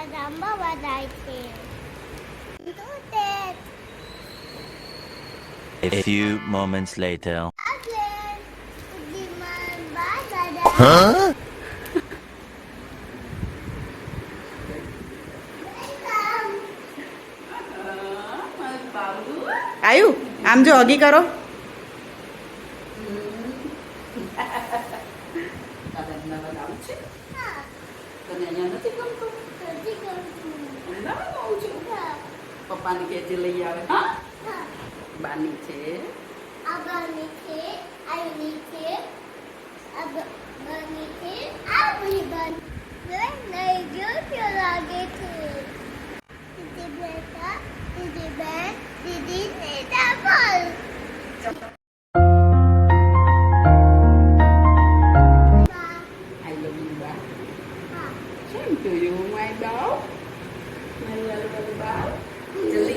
Bawa જાય છે. A few moments later. Huh? આયુ આમ જો હગી કરો. પપ્પાની કેથી લઈ આવે. હા બાની છે. Abang છે, આઈ છે, abang છે, આ બની બન. નહીં જો ક્યાં લાગે છે. દીદી બેટા, દીદી બેન, દીદી ને double. I love you, ba. Same to you, my dog. My little dog.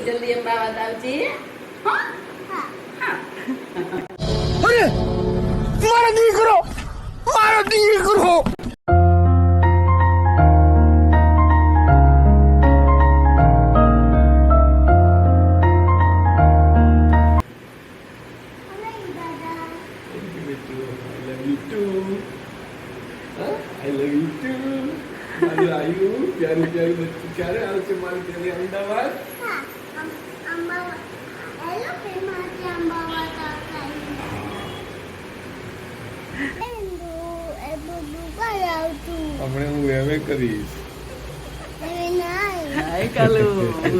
જલ્દી એમ બાવા આવજે. હા હા. અરે મારો દીકરો. I love you too. મારી આયુ પ્યારી પ્યારી બચ્ચી ક્યારે આવશે મારી પ્યારી અમદાવાદ? હા, અંબાવા. હેલો પ્રેમાથી અંબાવા કાકા. એ બબુ કઈ આવતું. હમણાં હું એમ કરીશ. એ નહીં. હાય કાલુ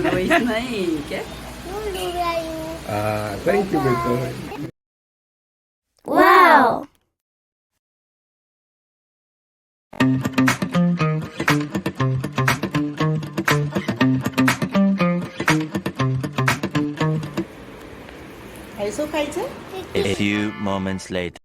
રોઈશ નહીં કે. હું લગાયું. હા થેન્ક યુ બેટા. Wow. એ શું ખાય છે? A few moments later.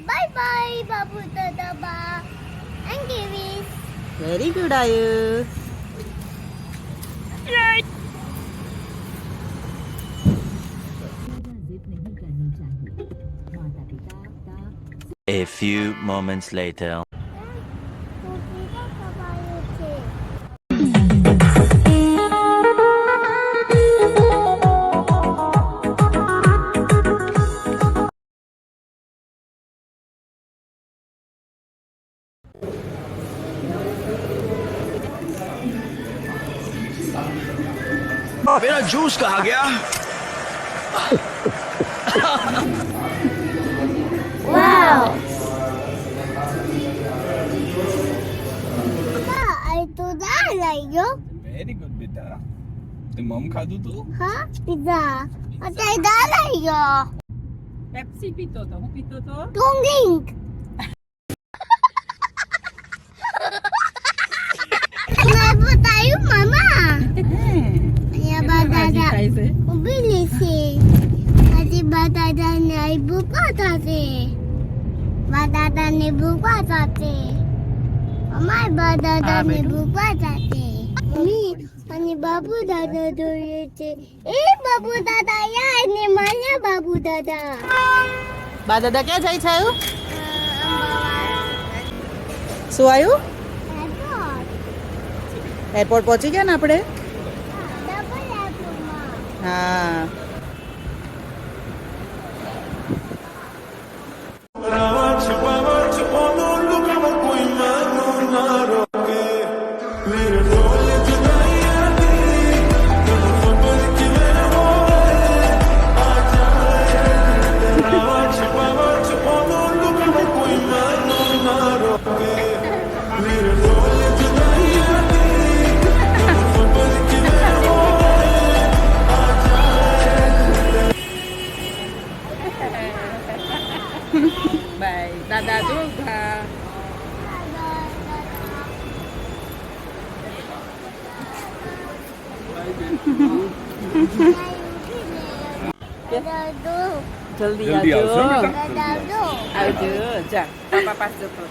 Bye bye, Babu Dadaba. And Kiwis. Very good આયુ. A few moments later. मेरा जूस कहाँ गया? Wow. itu dah layo. Very good બેટા. તે મમ ખાધું તું? Ha? Pizza. Atay dah layo. Pepsi પીતો તો હું પીતો તો. Tungling. Kenapa tayo mama? Ya badada. ખાય છે. Ubili si. Hadi badada na ibu pata si. Badada ni ibu pata si. Mama badada ni ibu pata si. Mami, ani babu dada dulu si. Babu dada ya ini mana babu dada? બા દાદા ક્યાં જાય છે આયુ? શું આવ્યું? Airport પહોંચી ગયા ને આપણે? હા. બાય દાદા જોગા. જલ્દી જલ્દી આવશો આવજો. બેટા. આવજો જા પાપા પાસે જતો.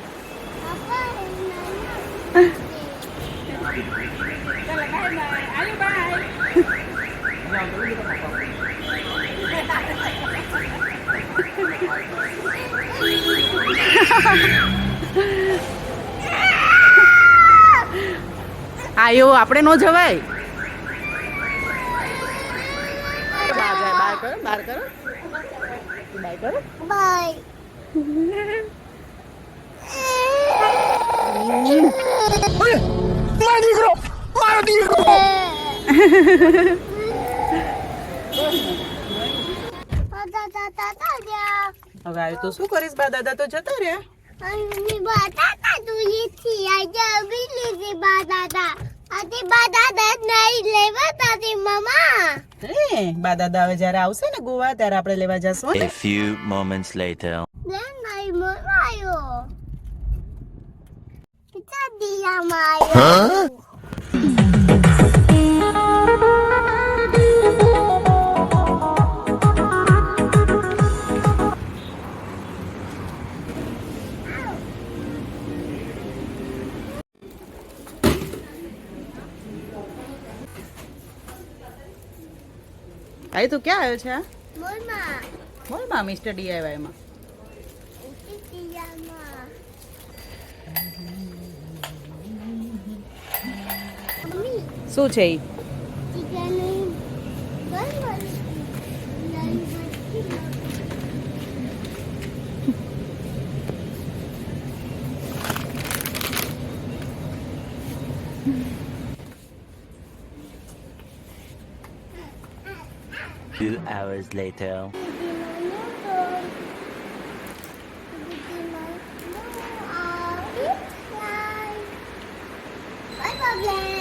ચાલો બાય બાય આયુ બાય આયો આપણે નો જવાય બહાર જાય બહાર કરો બાય કરો બાય अरे मारो दीकरो मारो दीकरो બટાટા ગયા હવે આયુ તો શું કરીશ બા દાદા તો જતા રહ્યા અને બટાટા તુલીથી આજા બિલીથી બટાટા આતે બટાટા નહીં લેવા તાતી મમ્મા હે બા દાદા હવે જ્યારે આવશે ને ગોવા ત્યારે આપણે લેવા જશું A few moments later. નહીં મરાયો પિતા દિયા માયો આયુ તો ક્યાં આવ્યો છે આ મમ્મા મોલમાં મિસ્ટર ડીઆઈવાય માં પિતિયામાં મમ્મી શું છે ઈ ચિકન બર્ગર નહીં Two hours later. Bye, Bye,